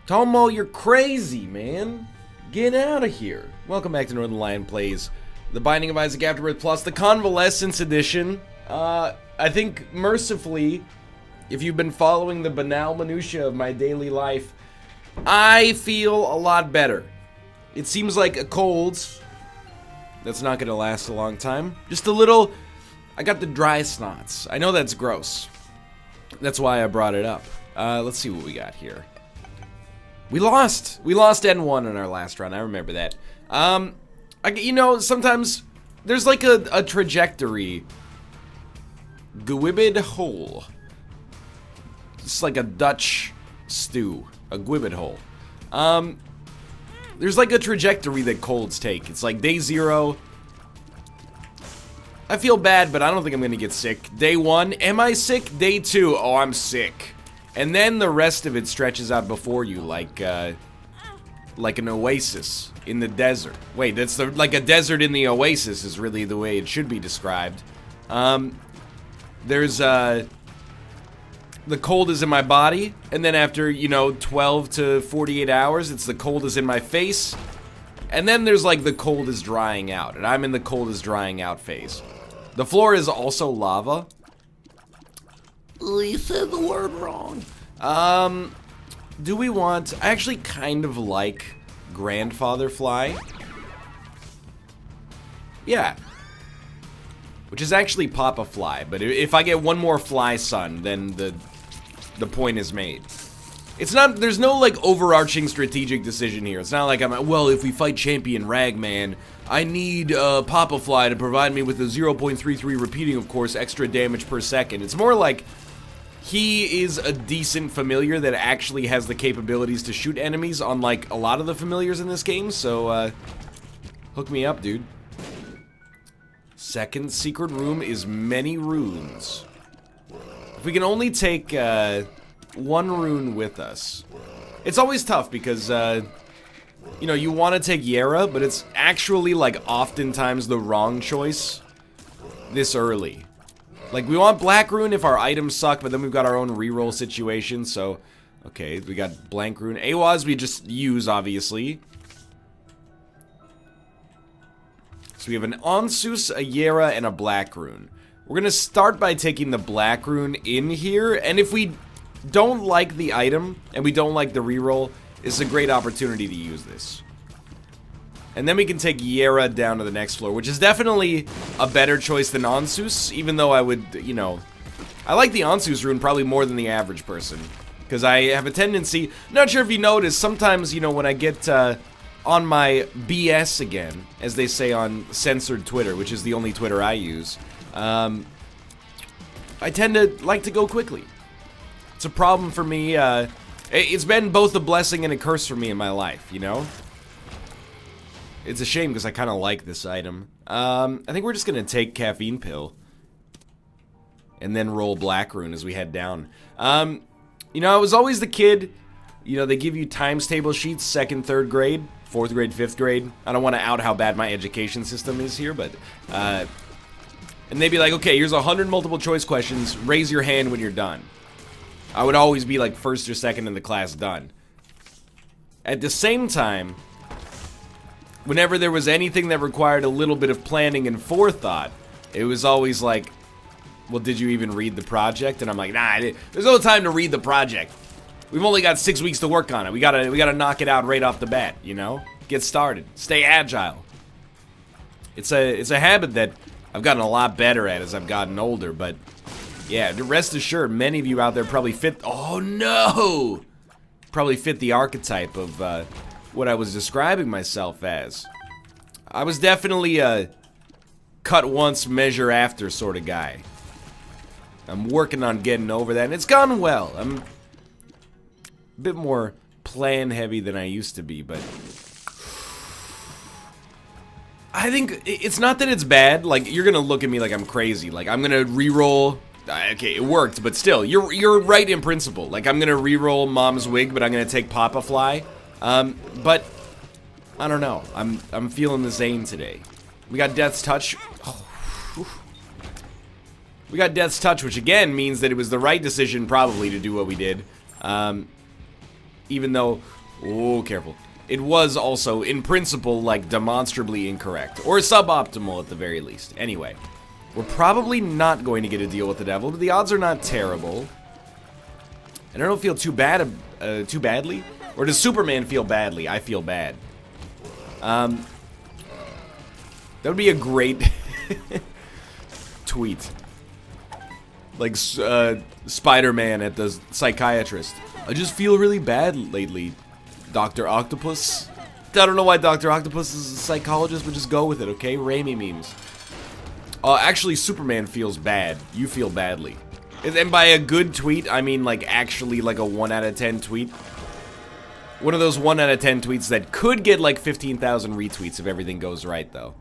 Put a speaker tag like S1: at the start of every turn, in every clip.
S1: Tomo, you're crazy, man. Get out of here. Welcome back to Northernlion Plays The Binding of Isaac Afterbirth Plus, the Convalescence Edition. I think, mercifully, if you've been following the banal minutiae of my daily life, I feel a lot better. It seems like a cold that's not going to last a long time. Just a little... I got the dry snots. I know that's gross. That's why I brought it up. Let's see what we got here. We lost N1 in our last run. I remember that. You know, sometimes there's like a trajectory. Gwibbid hole. It's like a Dutch stew. A gwibbid hole. There's like a trajectory that colds take. It's like day 0. I feel bad, but I don't think I'm gonna get sick. Day 1, am I sick? Day 2, oh, I'm sick. And then the rest of it stretches out before you like an oasis in the desert. Wait, that's like a desert in the oasis is really the way it should be described. There's the cold is in my body, and then after, you know, 12 to 48 hours, it's the cold is in my face. And then there's like the cold is drying out, and I'm in the cold is drying out phase. The floor is also lava. You said the word wrong. Do we want... I actually kind of like Grandfather Fly. Yeah. Which is actually Papa Fly, but if I get one more Fly Son, then the point is made. It's not... There's no, like, overarching strategic decision here. It's not like I'm like, well, if we fight Champion Ragman, I need Papa Fly to provide me with a 0.33 repeating, of course, extra damage per second. It's more like... He is a decent familiar that actually has the capabilities to shoot enemies, unlike a lot of the familiars in this game, so, hook me up, dude. Second secret room is many runes. If we can only take, one rune with us. It's always tough because, you know, you want to take Yera, but it's actually, like, oftentimes the wrong choice this early. Like, we want Black Rune if our items suck, but then we've got our own reroll situation, so... Okay, we got Blank Rune. Awaz we just use, obviously. So we have an Onsus, a Yera, and a Black Rune. We're gonna start by taking the Black Rune in here, and if we don't like the item, and we don't like the reroll, it's a great opportunity to use this. And then we can take Yera down to the next floor, which is definitely a better choice than Onsus, even though I would, you know... I like the Onsus rune probably more than the average person. Because I have a tendency... Not sure if you noticed, sometimes, you know, when I get on my BS again, as they say on censored Twitter, which is the only Twitter I use, I tend to like to go quickly. It's a problem for me. It's been both a blessing and a curse for me in my life, you know? It's a shame because I kind of like this item. I think we're just going to take Caffeine Pill. And then roll Black Rune as we head down. You know, I was always the kid. You know, they give you times table sheets, 2nd, 3rd grade, 4th grade, 5th grade. I don't want to out how bad my education system is here, but... and they'd be like, okay, here's 100 multiple choice questions. Raise your hand when you're done. I would always be like 1st or 2nd in the class done. At the same time... Whenever there was anything that required a little bit of planning and forethought, it was always like, well, did you even read the project? And I'm like, nah, there's no time to read the project. We've only got 6 weeks to work on it. We gotta knock it out right off the bat, you know? Get started. Stay agile. It's a habit that I've gotten a lot better at as I've gotten older, but yeah, rest assured, many of you out there probably fit, oh no! Probably fit the archetype of, what I was describing myself as. I was definitely a cut once, measure after sort of guy. I'm working on getting over that, and it's gone well. I'm a bit more plan heavy than I used to be, but... I think it's not that it's bad. Like, you're gonna look at me like I'm crazy. Like, I'm gonna reroll... Okay, it worked, but still, you're right in principle. Like, I'm gonna reroll Mom's Wig, but I'm gonna take Papa Fly. But I don't know. I'm feeling the Zane today. We got Death's Touch. Oh, we got Death's Touch, which again means that it was the right decision probably to do what we did. even though, oh, careful. It was also, in principle, like, demonstrably incorrect. Or suboptimal, at the very least. Anyway, we're probably not going to get a deal with the devil, but the odds are not terrible. And I don't feel too badly. Or does Superman feel badly? I feel bad. That would be a great tweet. Like, Spider-Man at the psychiatrist. I just feel really bad lately, Dr. Octopus. I don't know why Dr. Octopus is a psychologist, but just go with it, okay? Raimi memes. Actually, Superman feels bad. You feel badly. And by a good tweet, I mean, like, actually, like a 1 out of 10 tweet. One of those 1 out of 10 tweets that could get, like, 15,000 retweets if everything goes right, though.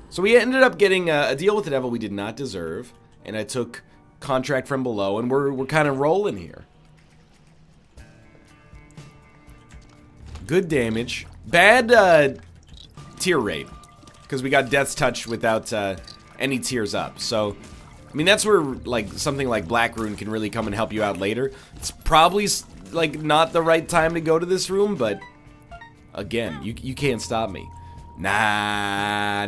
S1: So we ended up getting a deal with the devil we did not deserve. And I took contract from below, and we're kind of rolling here. Good damage. Bad tear rate, because we got Death's Touch without any tears up. So, I mean, that's where like something like Black Rune can really come and help you out later. It's probably like not the right time to go to this room, but again, you can't stop me. Nah,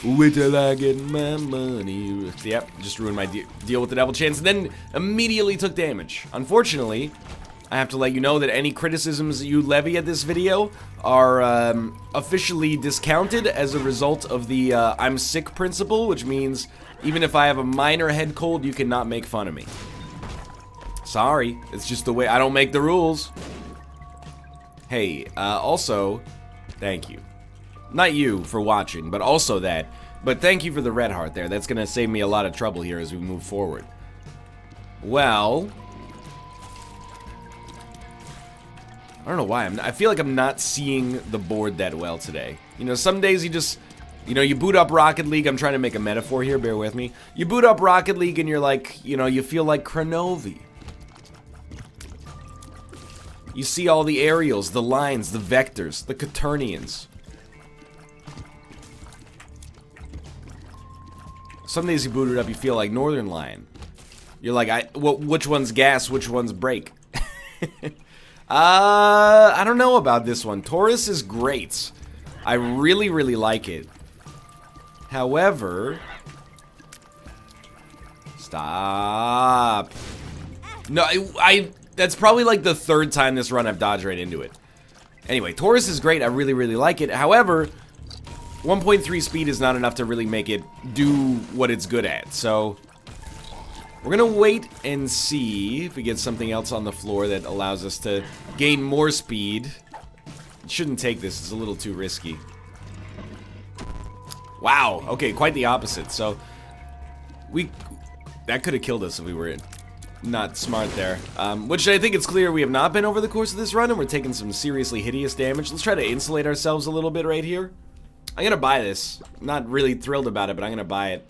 S1: wait till I get my money. Yep, just ruined my deal with the devil chance, and then immediately took damage. Unfortunately, I have to let you know that any criticisms you levy at this video are officially discounted as a result of the I'm sick principle, which means even if I have a minor head cold, you cannot make fun of me. Sorry, it's just the way. I don't make the rules. Hey, also, thank you. Not you for watching, but also that. But thank you for the red heart there. That's gonna save me a lot of trouble here as we move forward. Well, I don't know why. I feel like I'm not seeing the board that well today. You know, some days you just, you know, you boot up Rocket League. I'm trying to make a metaphor here. Bear with me. You boot up Rocket League and you're like, you know, you feel like Kronovi. You see all the aerials, the lines, the vectors, the quaternions. Some days you boot it up, you feel like Northernlion. You're like, which one's gas, which one's brake? I don't know about this one. Taurus is great. I really, really like it. However, stop. No, that's probably like the third time this run I've dodged right into it. Anyway, Taurus is great. I really, really like it. However, 1.3 speed is not enough to really make it do what it's good at. So, we're gonna wait and see if we get something else on the floor that allows us to gain more speed. Shouldn't take this. It's a little too risky. Wow. Okay, quite the opposite. So, that could have killed us if we were not smart there. Which I think it's clear we have not been over the course of this run, and we're taking some seriously hideous damage. Let's try to insulate ourselves a little bit right here. I'm gonna buy this. I'm not really thrilled about it, but I'm gonna buy it.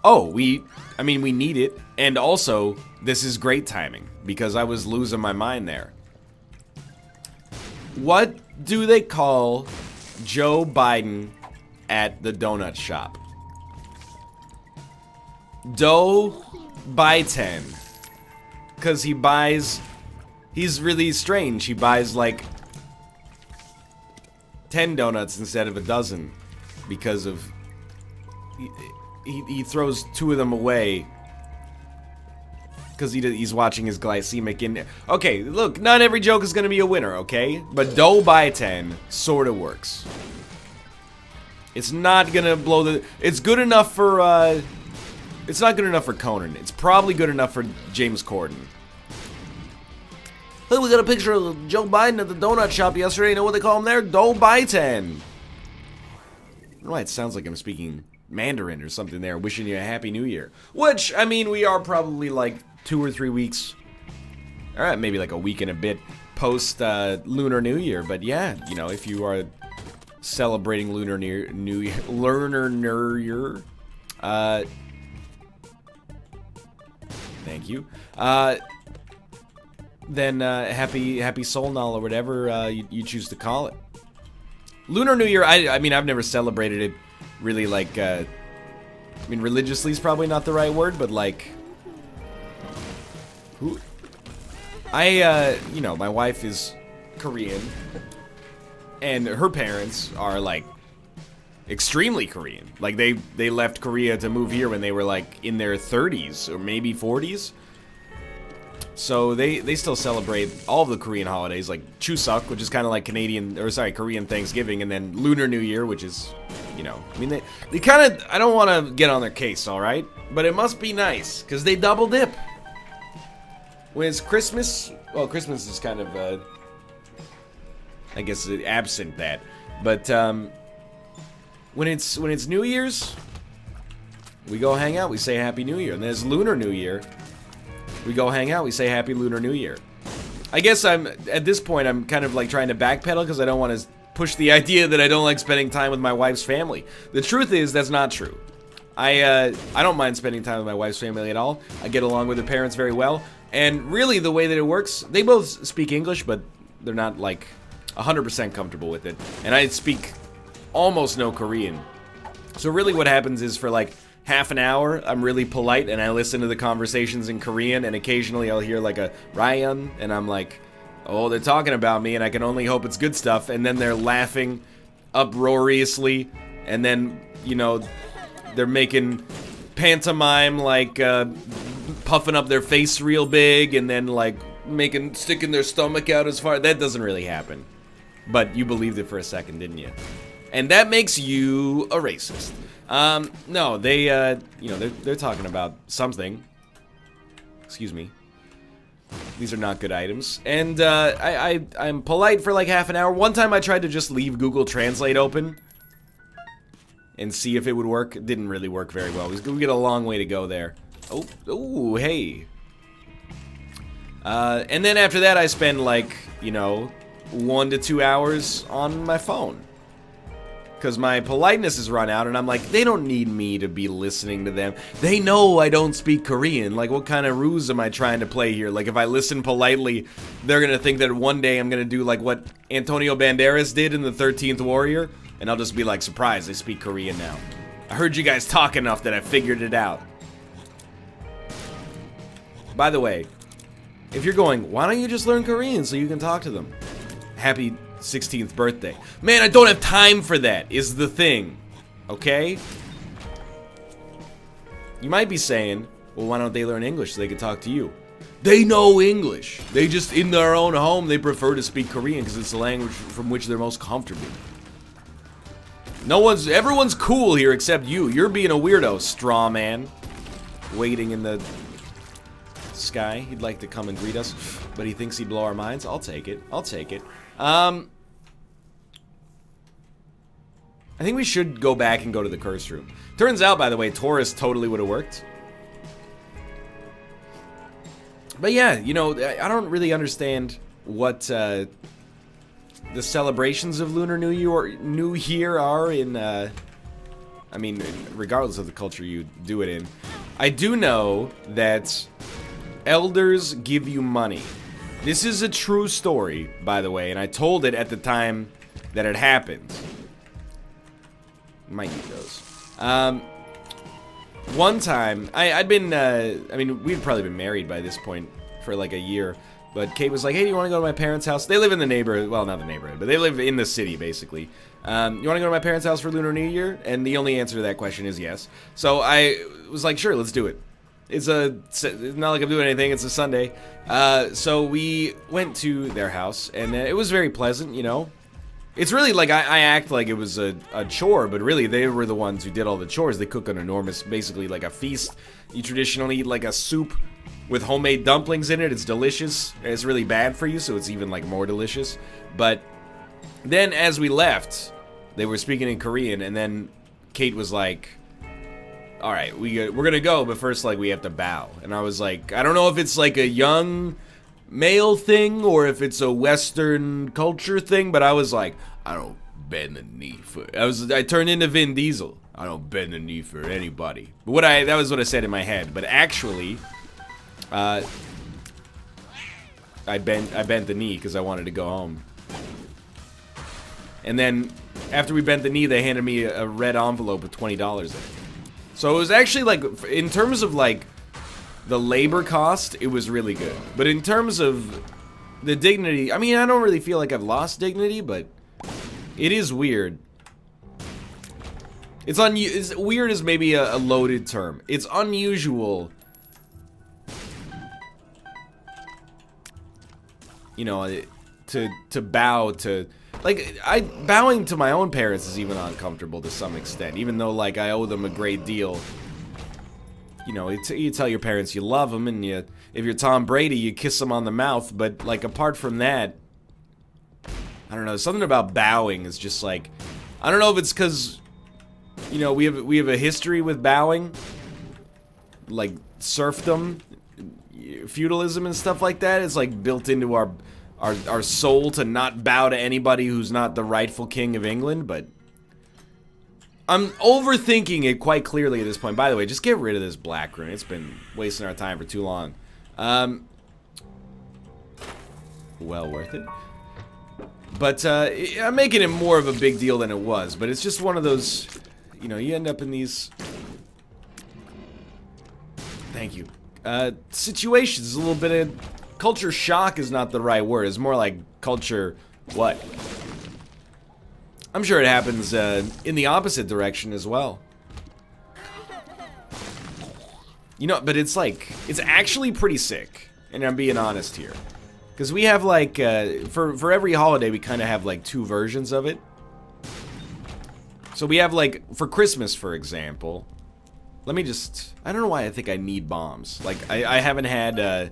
S1: Oh, I mean, we need it. And also, this is great timing, because I was losing my mind there. What do they call Joe Biden at the donut shop? Dough by 10. Because he's really strange. He buys like 10 donuts instead of a dozen. Because of, he throws 2 of them away. Because he's watching his glycemic index. Okay, look, not every joke is going to be a winner, okay? But dough by 10 sort of works. It's not going to blow the, it's good enough for, it's not good enough for Conan. It's probably good enough for James Corden. Hey, we got a picture of Joe Biden at the donut shop yesterday. You know what they call him there? Dough by 10. I don't know why it sounds like I'm speaking Mandarin or something there, wishing you a happy new year. Which, I mean, we are probably like 2 or 3 weeks, alright, maybe like a week and a bit post Lunar New Year. But yeah, you know, if you are celebrating Lunar New Year, thank you. Then happy Solnal or whatever you choose to call it. Lunar New Year, I mean, I've never celebrated it really like I mean, religiously is probably not the right word, but like, who? You know, my wife is Korean, and her parents are like extremely Korean. Like they left Korea to move here when they were like in their 30s or maybe 40s. So they still celebrate all of the Korean holidays, like Chuseok, which is kind of like Korean Thanksgiving, and then Lunar New Year, which is, you know, I mean, they kind of, I don't want to get on their case, all right? But it must be nice, because they double dip. When it's Christmas, well, Christmas is kind of, I guess, absent that. But, when it's New Year's, we go hang out, we say Happy New Year. And there's Lunar New Year, we go hang out, we say Happy Lunar New Year. I guess at this point, I'm kind of like trying to backpedal because I don't want to push the idea that I don't like spending time with my wife's family. The truth is, that's not true. I don't mind spending time with my wife's family at all. I get along with her parents very well. And really, the way that it works, they both speak English, but they're not like 100% comfortable with it. And I speak almost no Korean. So really what happens is for like half an hour, I'm really polite and I listen to the conversations in Korean, and occasionally I'll hear like a Ryan, and I'm like, oh, they're talking about me, and I can only hope it's good stuff. And then they're laughing uproariously, and then, you know, they're making pantomime, like puffing up their face real big, and then like sticking their stomach out as far. That doesn't really happen. But you believed it for a second, didn't you? And that makes you a racist. No, they, you know, they're talking about something. Excuse me. These are not good items. And, I'm polite for like half an hour. One time I tried to just leave Google Translate open and see if it would work. It didn't really work very well. We get a long way to go there. Oh, hey. And then after that I spend like, you know, 1 to 2 hours on my phone. Because my politeness is run out, and I'm like, they don't need me to be listening to them. They know I don't speak Korean. Like, what kind of ruse am I trying to play here? Like, if I listen politely, they're gonna think that one day I'm gonna do like what Antonio Banderas did in The 13th Warrior, and I'll just be like, surprise, they speak Korean now. I heard you guys talk enough that I figured it out. By the way, if you're going, why don't you just learn Korean so you can talk to them? Happy 16th birthday. Man, I don't have time for that, is the thing. Okay? You might be saying, well, why don't they learn English so they can talk to you? They know English. They just, in their own home, they prefer to speak Korean because it's the language from which they're most comfortable. Everyone's cool here except you. You're being a weirdo, straw man. Waiting in the sky. He'd like to come and greet us, but he thinks he'd blow our minds. I'll take it. I'll take it. I think we should go back and go to the curse room. Turns out, by the way, Taurus totally would have worked. But yeah, you know, I don't really understand what the celebrations of Lunar New Year are in, I mean, regardless of the culture you do it in. I do know that elders give you money. This is a true story, by the way, and I told it at the time that it happened. Might need those. One time, I'd been, I mean, we'd probably been married by this point for like a year, but Kate was like, hey, do you want to go to my parents' house? They live in the neighborhood, well, not the neighborhood, but they live in the city, basically. You want to go to my parents' house for Lunar New Year? And the only answer to that question is yes. So I was like, sure, let's do it. It's not like I'm doing anything, it's a Sunday. So we went to their house, and it was very pleasant, you know. It's really like, I act like it was a chore, but really they were the ones who did all the chores. They cook an enormous, basically like a feast. You traditionally eat like a soup with homemade dumplings in it. It's delicious. It's really bad for you, so it's even like more delicious. But then as we left, they were speaking in Korean, and then Kate was like, all right, we're gonna go, but first, like, we have to bow. And I was like, I don't know if it's like a young male thing or if it's a Western culture thing, but I was like, I don't bend the knee for. I turned into Vin Diesel. I don't bend the knee for anybody. But that was what I said in my head. But actually, I bent the knee because I wanted to go home. And then after we bent the knee, they handed me a red envelope with $20 in it. So it was actually, like, in terms of, like, the labor cost, it was really good. But in terms of the dignity, I mean, I don't really feel like I've lost dignity, but it is weird. It's weird is maybe a loaded term. It's unusual, you know, to bow to, like, bowing to my own parents is even uncomfortable to some extent, even though, like, I owe them a great deal. You know, you tell your parents you love them, and if you're Tom Brady, you kiss them on the mouth, but, like, apart from that, I don't know, something about bowing is just, like, I don't know if it's because, you know, we have a history with bowing, like, serfdom, feudalism and stuff like that. It's, like, built into our soul to not bow to anybody who's not the rightful king of England, but I'm overthinking it quite clearly at this point. By the way, just get rid of this black rune. It's been wasting our time for too long. Well worth it. But I'm making it more of a big deal than it was. But it's just one of those, you know, you end up in these, thank you, situations. A little bit of culture shock is not the right word. It's more like culture what? I'm sure it happens in the opposite direction as well. You know, but it's like, it's actually pretty sick. And I'm being honest here. Because we have like, for every holiday, we kind of have like 2 versions of it. So we have like, for Christmas, for example. Let me just, I don't know why I think I need bombs. Like, I haven't had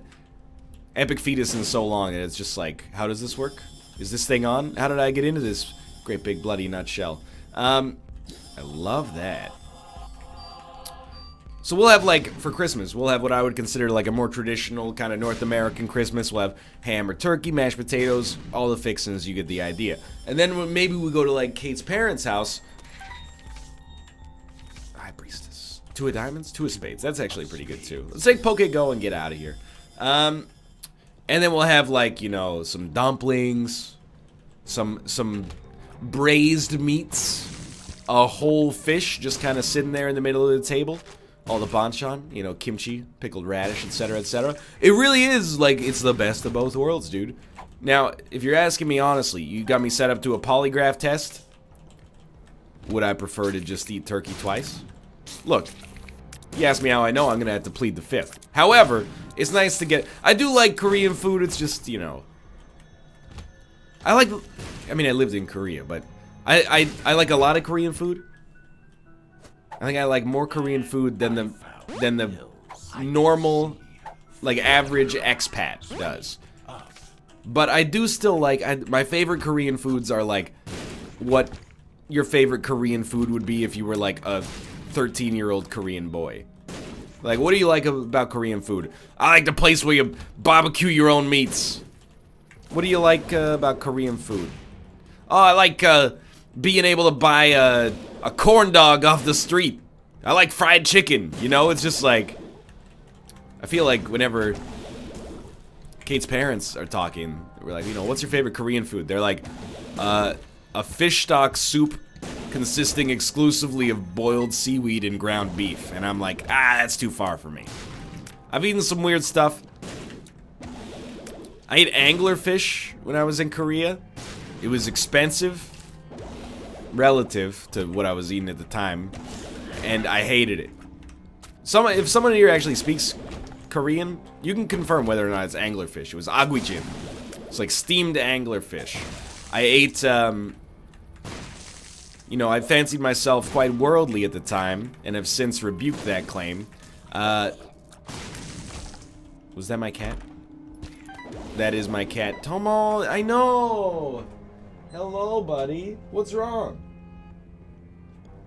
S1: Epic Fetus in so long, and it's just like, how does this work? Is this thing on? How did I get into this great big bloody nutshell? I love that. So we'll have, like, for Christmas, we'll have what I would consider like a more traditional kind of North American Christmas. We'll have ham or turkey, mashed potatoes, all the fixings, you get the idea. And then maybe we go to, like, Kate's parents' house. High Priestess. 2 of diamonds, 2 of spades. That's actually pretty good, too. Let's take Poke Go and get out of here. And then we'll have, like, you know, some dumplings, some braised meats, a whole fish just kind of sitting there in the middle of the table. All the banchan, you know, kimchi, pickled radish, etc., etc. It really is, like, it's the best of both worlds, dude. Now, if you're asking me honestly, you got me set up to a polygraph test. Would I prefer to just eat turkey twice? Look, you ask me how I know, I'm gonna have to plead the 5th. However, it's nice to get, I do like Korean food, it's just, you know, I mean, I lived in Korea, but I like a lot of Korean food. I think I like more Korean food than the normal, like, average expat does. But I do still like, my favorite Korean foods are like what your favorite Korean food would be if you were like a 13-year-old Korean boy. Like, what do you like about Korean food? I like the place where you barbecue your own meats. What do you like about Korean food? Oh, I like being able to buy a corn dog off the street. I like fried chicken, you know? It's just like, I feel like whenever Kate's parents are talking, we're like, you know, what's your favorite Korean food? They're like, a fish stock soup consisting exclusively of boiled seaweed and ground beef. And I'm like, that's too far for me. I've eaten some weird stuff. I ate anglerfish when I was in Korea. It was expensive relative to what I was eating at the time, and I hated it. If someone here actually speaks Korean, you can confirm whether or not it's anglerfish. It was agwijin. It's like steamed anglerfish. I ate, you know, I fancied myself quite worldly at the time, and have since rebuked that claim. Was that my cat? That is my cat. Tomo, I know! Hello, buddy. What's wrong?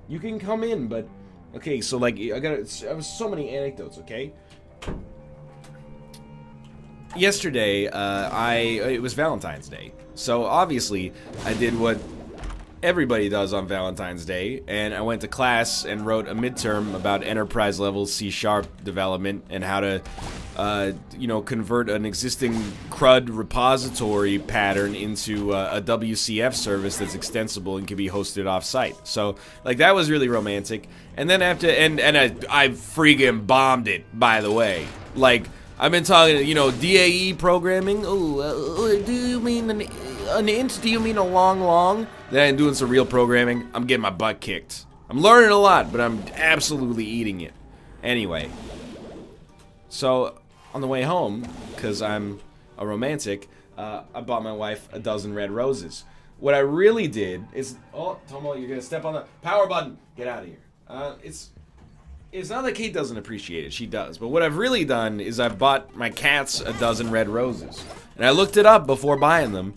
S1: You can come in, but... Okay, so, like, I have so many anecdotes, okay? Yesterday, it was Valentine's Day. So, obviously, I did what everybody does on Valentine's Day, and I went to class and wrote a midterm about enterprise level C# development and how to, you know, convert an existing CRUD repository pattern into a WCF service that's extensible and can be hosted off-site. So, like, that was really romantic. And then after, and I freaking bombed it, by the way. Like, I've been talking, you know, DAE programming. Oh, do you mean an int? Do you mean a long? Then I'm doing some real programming. I'm getting my butt kicked. I'm learning a lot, but I'm absolutely eating it. Anyway. So, on the way home, because I'm a romantic, I bought my wife a dozen red roses. What I really did is... Oh, Tomo, you're going to step on the power button. Get out of here. It's not that Kate doesn't appreciate it. She does. But what I've really done is I've bought my cats a dozen red roses. And I looked it up before buying them.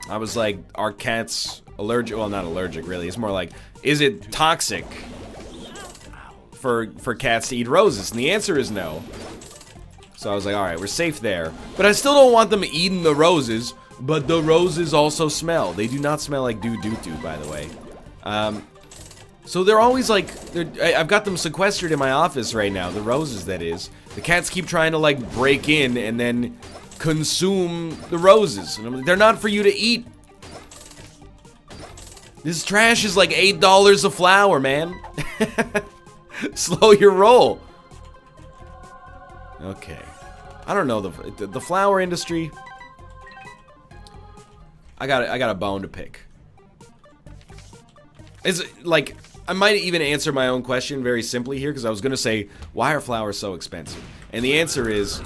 S1: I was like, are cats allergic? Well, not allergic, really. It's more like, is it toxic for cats to eat roses? And the answer is no. So I was like, alright, we're safe there. But I still don't want them eating the roses. But the roses also smell. They do not smell like doo-doo-doo, by the way. So they're always like, I've got them sequestered in my office right now, the roses that is. The cats keep trying to like break in and then consume the roses. And I'm like, they're not for you to eat. This trash is like $8 a flower, man. Slow your roll. Okay. I don't know, the flower industry. I got a bone to pick. It's like, I might even answer my own question very simply here, because I was going to say, why are flowers so expensive? And the answer is,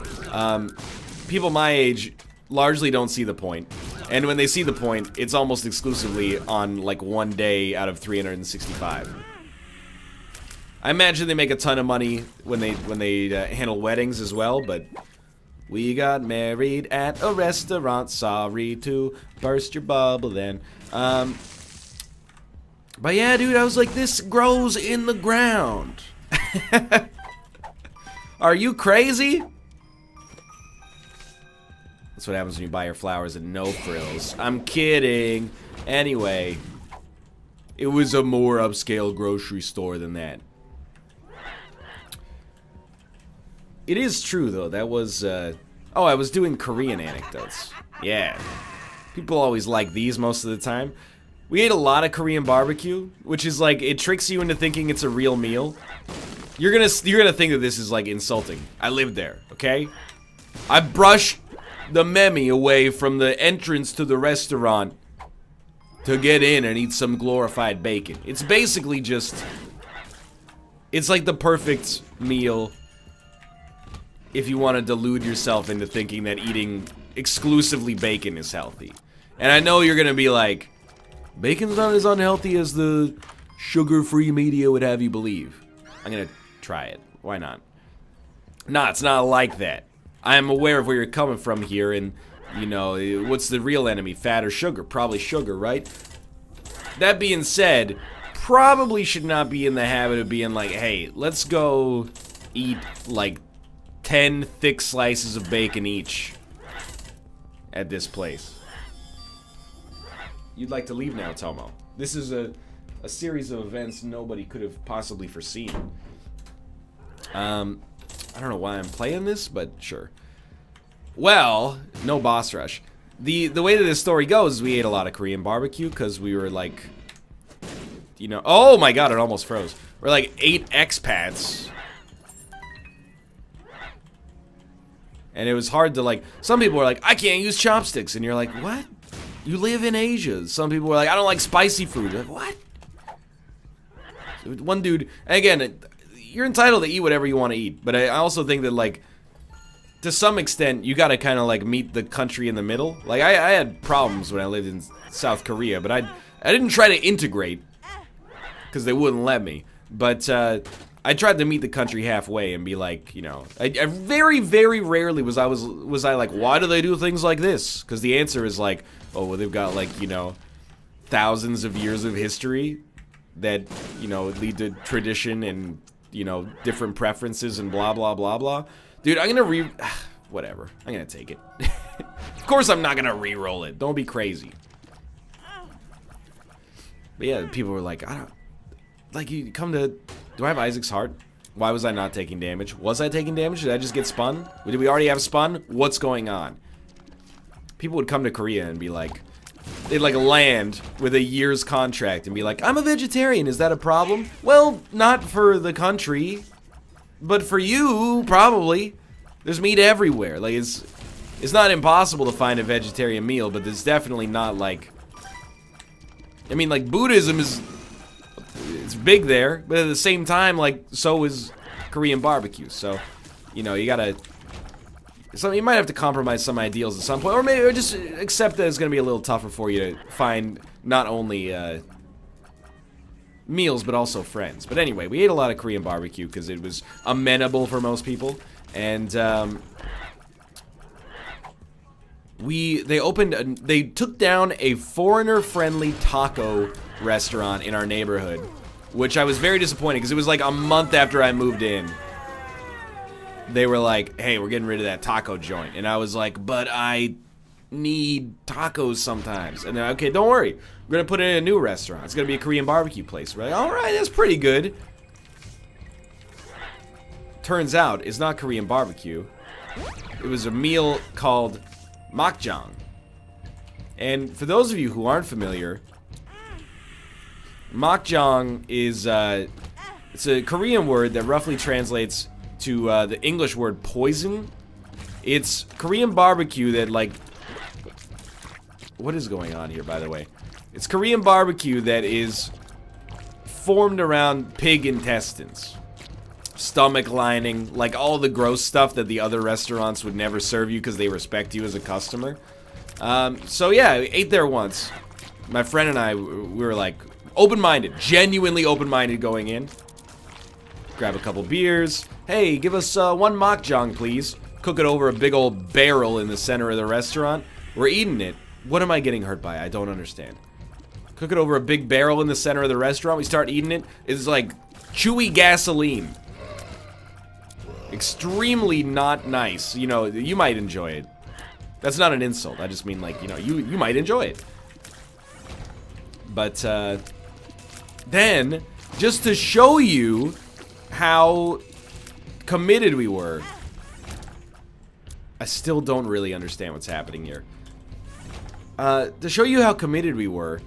S1: people my age largely don't see the point. And when they see the point, it's almost exclusively on, like, one day out of 365. I imagine they make a ton of money when they handle weddings as well, but... We got married at a restaurant, sorry to burst your bubble then. But yeah, dude, I was like, this grows in the ground. Are you crazy? That's what happens when you buy your flowers at No Frills. I'm kidding. Anyway, it was a more upscale grocery store than that. It is true, though. That was, oh, I was doing Korean anecdotes. Yeah. People always like these most of the time. We ate a lot of Korean barbecue, which is like, it tricks you into thinking it's a real meal. You're gonna think that this is, like, insulting. I lived there, okay? I brushed the memi away from the entrance to the restaurant to get in and eat some glorified bacon. It's basically just... It's like the perfect meal... if you want to delude yourself into thinking that eating exclusively bacon is healthy. And I know you're going to be like, bacon's not as unhealthy as the sugar-free media would have you believe. I'm going to try it. Why not? Nah, it's not like that. I am aware of where you're coming from here, and, you know, what's the real enemy? Fat or sugar? Probably sugar, right? That being said, probably should not be in the habit of being like, hey, let's go eat, like, 10 thick slices of bacon each at this place. You'd like to leave now, Tomo. This is a series of events nobody could have possibly foreseen. I don't know why I'm playing this, but sure. Well, no boss rush. The way that this story goes is we ate a lot of Korean barbecue because we were like, you know, oh my god, it almost froze. We're like 8 expats. And it was hard to, like, some people were like, I can't use chopsticks. And you're like, what? You live in Asia. Some people were like, I don't like spicy food. You're like, what? So one dude, and again, you're entitled to eat whatever you want to eat. But I also think that, like, to some extent, you gotta kind of, like, meet the country in the middle. Like, I had problems when I lived in South Korea, but I didn't try to integrate. Because they wouldn't let me. But, I tried to meet the country halfway and be like, you know, I very, very rarely was I like, why do they do things like this? Because the answer is like, oh, well, they've got, like, you know, thousands of years of history that, you know, lead to tradition and, you know, different preferences and blah, blah, blah, blah. Dude, I'm gonna whatever. I'm gonna take it. Of course I'm not gonna re-roll it. Don't be crazy. But yeah, people were like, I don't... Like, you come to... Do I have Isaac's heart? Why was I not taking damage? Was I taking damage? Did I just get spun? Did we already have spun? What's going on? People would come to Korea and be like... They'd like land with a year's contract and be like, I'm a vegetarian, is that a problem? Well, not for the country. But for you, probably. There's meat everywhere. Like, it's not impossible to find a vegetarian meal, but it's definitely not like... I mean, like, Buddhism is... It's big there, but at the same time, like, so is Korean barbecue. So, you know, you gotta... So you might have to compromise some ideals at some point, or maybe just accept that it's gonna be a little tougher for you to find not only meals, but also friends. But anyway, we ate a lot of Korean barbecue because it was amenable for most people. And, they took down a foreigner-friendly taco restaurant in our neighborhood, which I was very disappointed because it was like a month after I moved in. They were like, hey, we're getting rid of that taco joint. And I was like, but I need tacos sometimes. And they're like, okay, don't worry. We're going to put it in a new restaurant. It's going to be a Korean barbecue place. We're like, all right, that's pretty good. Turns out, it's not Korean barbecue. It was a meal called makjang. And for those of you who aren't familiar, makjang is, it's a Korean word that roughly translates to the English word poison. It's Korean barbecue that, like... What is going on here, by the way? It's Korean barbecue that is formed around pig intestines. Stomach lining, like all the gross stuff that the other restaurants would never serve you because they respect you as a customer. So yeah, we ate there once. My friend and I, we were like open-minded, genuinely open-minded going in. Grab a couple beers. Hey, give us one makjang, please. Cook it over a big old barrel in the center of the restaurant. We're eating it. What am I getting hurt by? I don't understand. Cook it over a big barrel in the center of the restaurant. We start eating it. It's like chewy gasoline. Extremely not nice. You know, you might enjoy it. That's not an insult. I just mean, like, you know, you might enjoy it. But, then, just to show you how committed we were, I still don't really understand what's happening here. To show you how committed we were,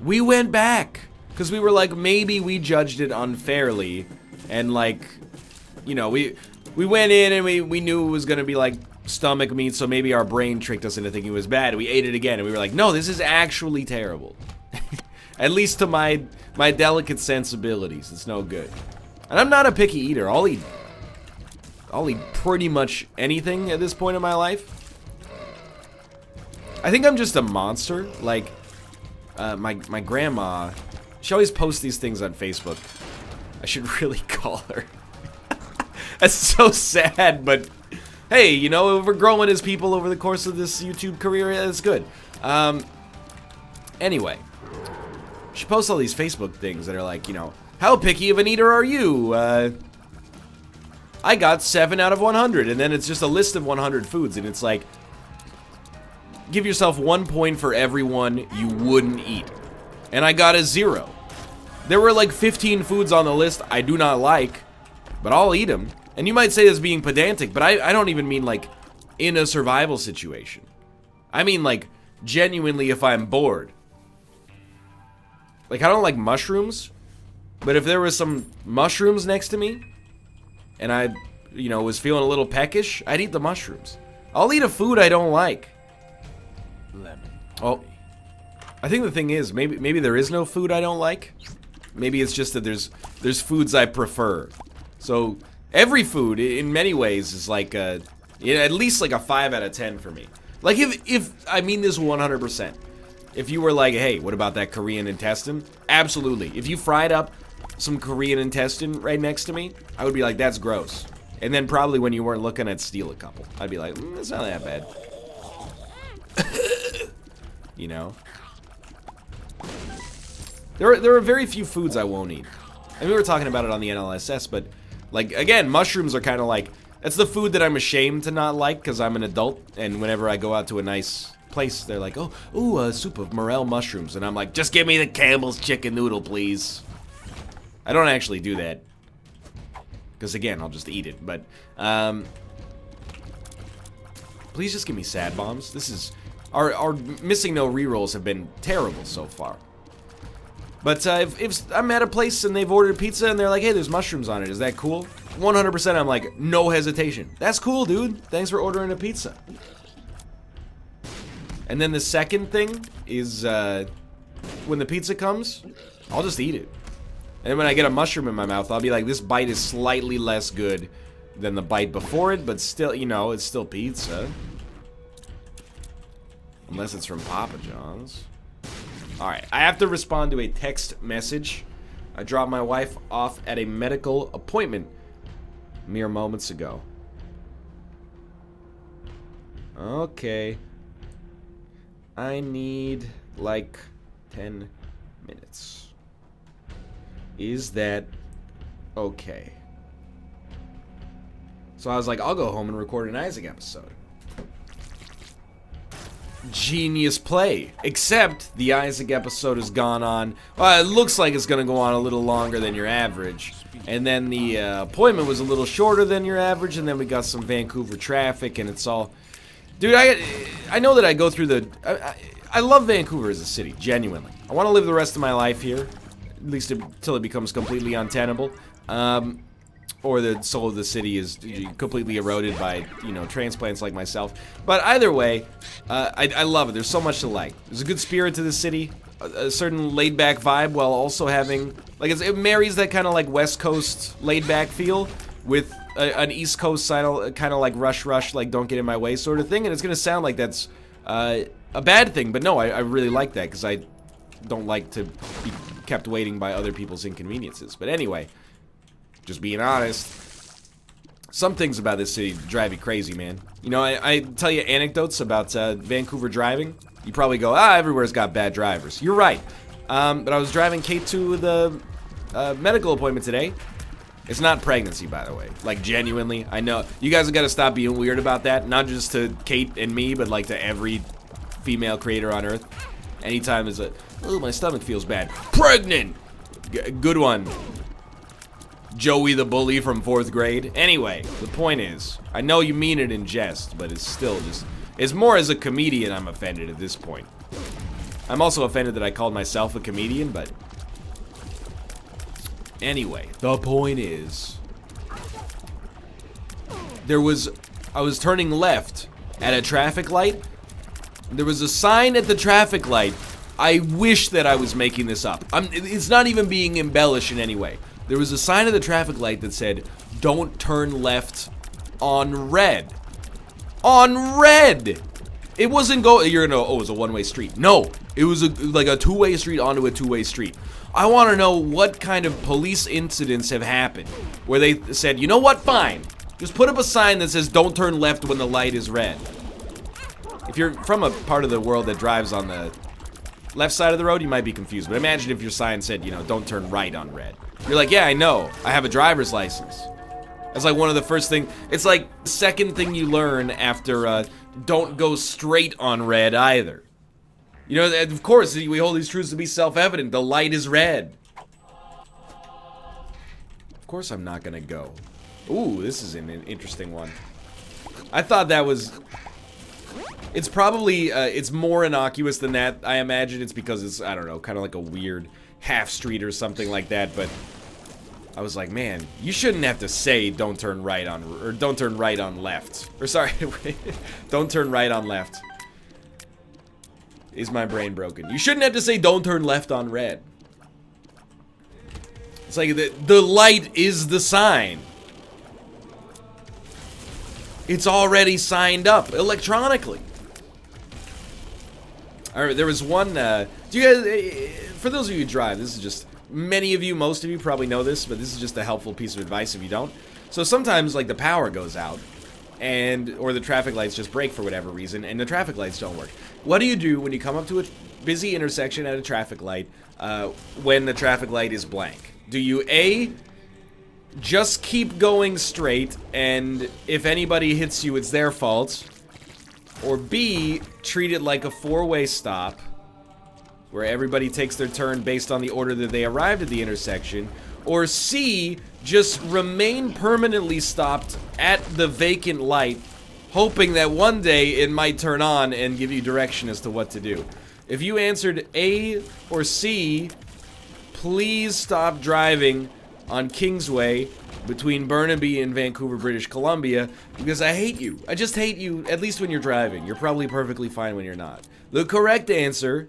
S1: we went back. Because we were like, maybe we judged it unfairly. And, like, you know, we went in and we knew it was going to be, like, stomach meat, so maybe our brain tricked us into thinking it was bad. We ate it again, and we were like, no, this is actually terrible. At least to my delicate sensibilities, it's no good. And I'm not a picky eater. I'll eat pretty much anything at this point in my life. I think I'm just a monster. Like, my grandma, she always posts these things on Facebook. I should really call her. That's so sad, but hey, you know, we're growing as people over the course of this YouTube career. That's good. Anyway, she posts all these Facebook things that are like, you know, how picky of an eater are you? I got 7 out of 100, and then it's just a list of 100 foods, and it's like, give yourself 1 point for every one you wouldn't eat. And I got a 0. There were like 15 foods on the list I do not like, but I'll eat them. And you might say this being pedantic, but I don't even mean like in a survival situation. I mean like genuinely if I'm bored. Like I don't like mushrooms, but if there was some mushrooms next to me and I, you know, was feeling a little peckish, I'd eat the mushrooms. I'll eat a food I don't like.
S2: Lemon.
S1: Oh, I think the thing is maybe there is no food I don't like. Maybe it's just that there's foods I prefer. So every food, in many ways, is like at least like a 5 out of 10 for me. Like if I mean this 100%. If you were like, hey, what about that Korean intestine? Absolutely. If you fried up some Korean intestine right next to me, I would be like, that's gross. And then probably when you weren't looking, I'd steal a couple. I'd be like, it's not that bad. You know? There are very few foods I won't eat. And we were talking about it on the NLSS, but like, again, mushrooms are kind of like, that's the food that I'm ashamed to not like because I'm an adult, and whenever I go out to a nice place, they're like, oh, ooh, a soup of morel mushrooms. And I'm like, just give me the Campbell's chicken noodle, please. I don't actually do that. Because, again, I'll just eat it. But, please just give me sad bombs. This is... Our missing no rerolls have been terrible so far. But if I'm at a place and they've ordered pizza and they're like, hey, there's mushrooms on it, is that cool? 100% I'm like, no hesitation. That's cool, dude. Thanks for ordering a pizza. And then the second thing is when the pizza comes, I'll just eat it. And then when I get a mushroom in my mouth, I'll be like, this bite is slightly less good than the bite before it, but still, you know, it's still pizza. Unless it's from Papa John's. Alright, I have to respond to a text message. I dropped my wife off at a medical appointment mere moments ago. Okay. I need like 10 minutes. Is that okay? So I was like, I'll go home and record an Isaac episode. Genius play. Except the Isaac episode has gone on, well, it looks like it's gonna go on a little longer than your average. And then the appointment was a little shorter than your average, and then we got some Vancouver traffic, and it's all... Dude, I know that I go through the... I love Vancouver as a city, genuinely. I want to live the rest of my life here, at least until it becomes completely untenable. Or the soul of the city is completely eroded by, you know, transplants like myself. But either way, I love it. There's so much to like. There's a good spirit to the city, a certain laid-back vibe, while also having, like, it marries that kind of like West Coast laid-back feel with an East Coast kind of like rush, like don't get in my way sort of thing. And it's gonna sound like that's a bad thing, but no, I really like that because I don't like to be kept waiting by other people's inconveniences. But anyway. Just being honest, some things about this city drive you crazy, man. You know, I tell you anecdotes about Vancouver driving. You probably go, everywhere's got bad drivers. You're right. But I was driving Kate to the medical appointment today. It's not pregnancy, by the way. Like, genuinely, I know. You guys have got to stop being weird about that. Not just to Kate and me, but like to every female creator on Earth. Anytime is oh, my stomach feels bad. Pregnant! Good one. Joey the bully from 4th grade. Anyway, the point is, I know you mean it in jest, but it's still just... It's more as a comedian I'm offended at this point. I'm also offended that I called myself a comedian, but... Anyway, the point is... I was turning left at a traffic light. There was a sign at the traffic light. I wish that I was making this up. It's not even being embellished in any way. There was a sign at the traffic light that said, don't turn left on red. On red! It wasn't you're gonna, oh, it was a one-way street. No, it was like a two-way street onto a two-way street. I want to know what kind of police incidents have happened where they said, you know what, fine. Just put up a sign that says, don't turn left when the light is red. If you're from a part of the world that drives on the left side of the road, you might be confused. But imagine if your sign said, you know, don't turn right on red. You're like, yeah, I know. I have a driver's license. That's like one of the first things. It's like the second thing you learn after don't go straight on red either. You know, of course, we hold these truths to be self-evident. The light is red. Of course I'm not gonna go. Ooh, this is an interesting one. I thought that was... It's probably, it's more innocuous than that. I imagine it's because it's, I don't know, kind of like a weird half street or something like that, but I was like, man, you shouldn't have to say don't turn right on, or don't turn right on left. Or sorry, don't turn right on left. Is my brain broken? You shouldn't have to say don't turn left on red. It's like the light is the sign. It's already signed up electronically. Alright, there was one, do you guys, for those of you who drive, this is just, many of you, most of you probably know this, but this is just a helpful piece of advice if you don't. So sometimes, like, the power goes out, or the traffic lights just break for whatever reason, and the traffic lights don't work. What do you do when you come up to a busy intersection at a traffic light, when the traffic light is blank? Do you, A, just keep going straight, and if anybody hits you, it's their fault? Or B, treat it like a four-way stop, where everybody takes their turn based on the order that they arrived at the intersection. Or C, just remain permanently stopped at the vacant light, hoping that one day it might turn on and give you direction as to what to do. If you answered A or C, please stop driving on Kingsway between Burnaby and Vancouver, British Columbia, because I hate you. I just hate you, at least when you're driving. You're probably perfectly fine when you're not. The correct answer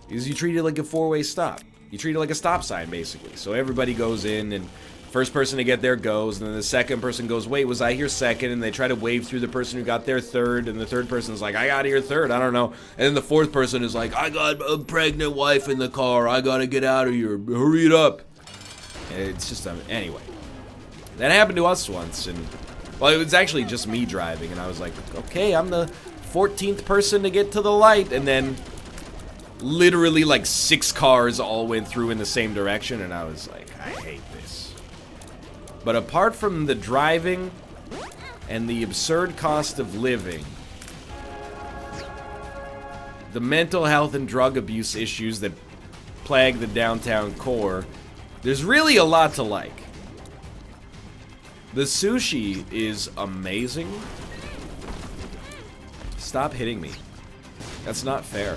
S1: is you treat it like a four-way stop. You treat it like a stop sign, basically. So everybody goes in, and first person to get there goes, and then the second person goes, wait, was I here second? And they try to wave through the person who got there third, and the third person's like, I got here third, I don't know. And then the fourth person is like, I got a pregnant wife in the car, I gotta get out of here, hurry it up. And it's just, anyway. That happened to us once, and, well, it was actually just me driving, and I was like, okay, I'm the 14th person to get to the light, and then literally like 6 cars all went through in the same direction, and I was like, I hate this. But apart from the driving and the absurd cost of living, the mental health and drug abuse issues that plague the downtown core, there's really a lot to like. The sushi is amazing. Stop hitting me. That's not fair.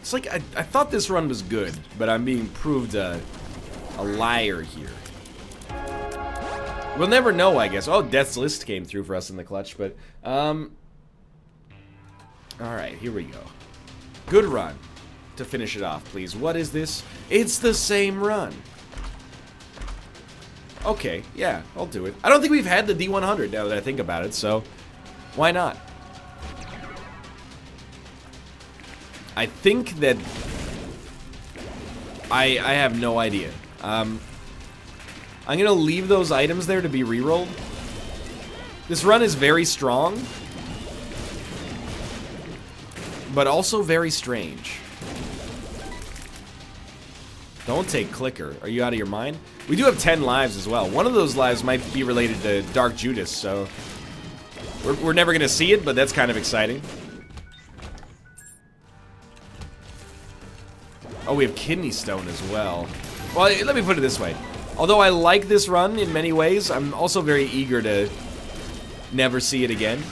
S1: It's like, I thought this run was good, but I'm being proved a liar here. We'll never know, I guess. Oh, Death's List came through for us in the clutch, but, alright, here we go. Good run. To finish it off, please. What is this? It's the same run. Okay, yeah, I'll do it. I don't think we've had the D100 now that I think about it, so why not? I think that I have no idea. I'm gonna leave those items there to be rerolled. This run is very strong, but also very strange. Don't take clicker. Are you out of your mind? We do have 10 lives as well. One of those lives might be related to Dark Judas, so we're never gonna see it, but that's kind of exciting. Oh, we have Kidney Stone as well. Well, let me put it this way. Although I like this run in many ways, I'm also very eager to never see it again.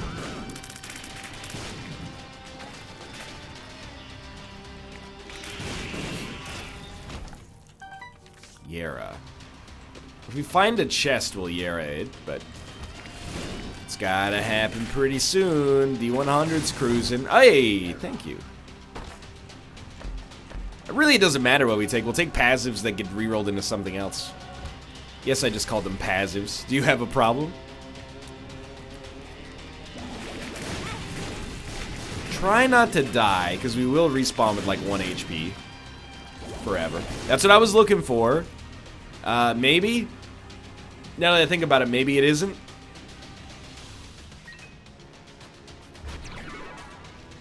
S1: Yara. If we find a chest, we'll Yara it, but it's gotta happen pretty soon. D100's cruising. Hey, thank you. It really doesn't matter what we take. We'll take passives that get rerolled into something else. Yes, I just called them passives. Do you have a problem? Try not to die, because we will respawn with like 1 HP. Forever. That's what I was looking for. Maybe? Now that I think about it, maybe it isn't.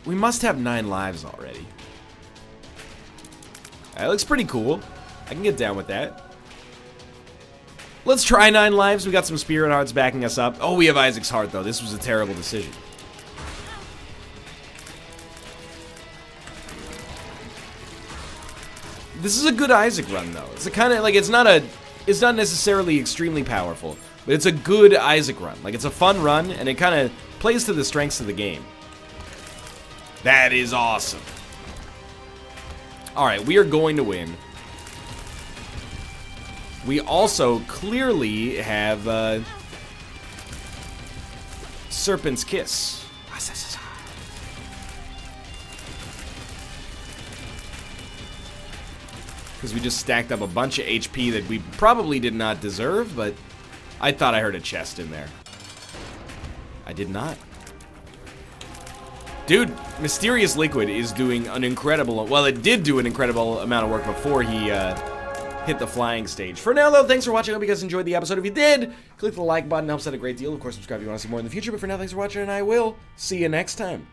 S1: We must have 9 lives already. That looks pretty cool. I can get down with that. Let's try 9 lives. We got some Spirit Hearts backing us up. Oh, we have Isaac's Heart, though. This was a terrible decision. This is a good Isaac run, though. It's a kind of, like, it's not necessarily extremely powerful, but it's a good Isaac run. Like, it's a fun run, and it kind of plays to the strengths of the game. That is awesome. Alright, we are going to win. We also clearly have, Serpent's Kiss. Because we just stacked up a bunch of HP that we probably did not deserve, but I thought I heard a chest in there. I did not. Dude, Mysterious Liquid is doing an incredible... Well, it did do an incredible amount of work before he hit the flying stage. For now, though, thanks for watching. I hope you guys enjoyed the episode. If you did, click the like button. It helps out a great deal. Of course, subscribe if you want to see more in the future. But for now, thanks for watching, and I will see you next time.